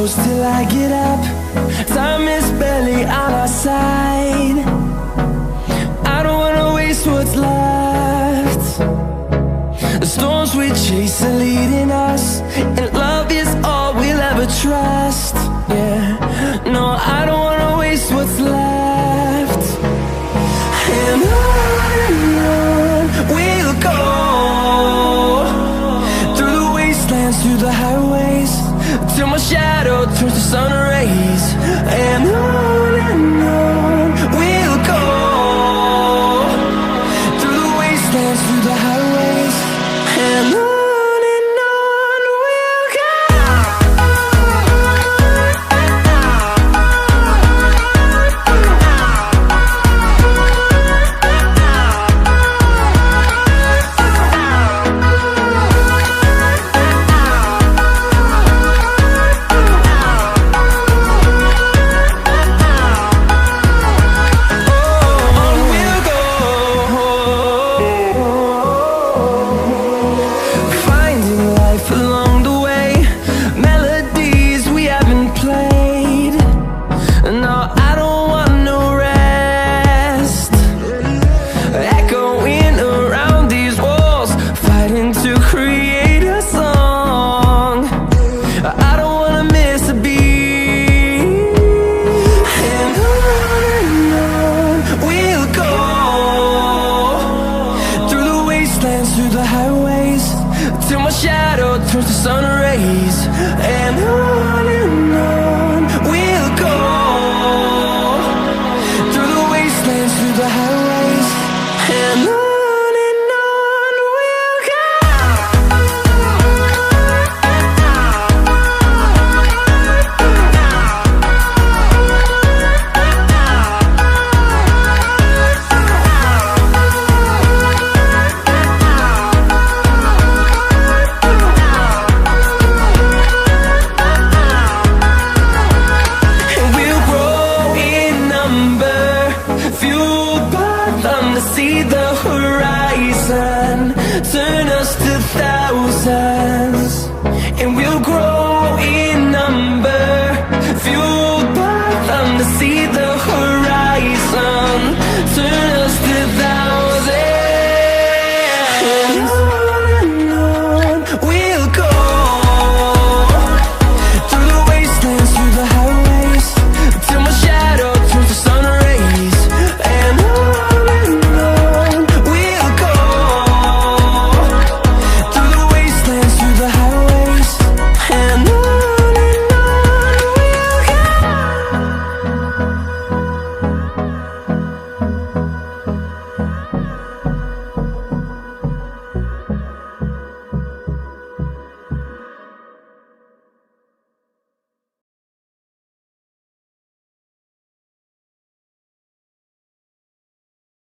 close till I get up. Time is barely on our side. I don't wanna waste what's left. The storms we chase are leading us, and love is all we'll ever trust. Yeah, no, I don't wanna waste what's left. And on we'll go, through the wastelands, through the highways, till my shadow turns to sun rays. And on we'll go, through the wastelands, through the highways, and on we'll go. Through the highways, till my shadow turns to sun rays. And on we'll go, through the wastelands, through the highways, and on we'll go. See the horizon turn us to thousands, and we'll grow in number, fueled by them to see the horizon turn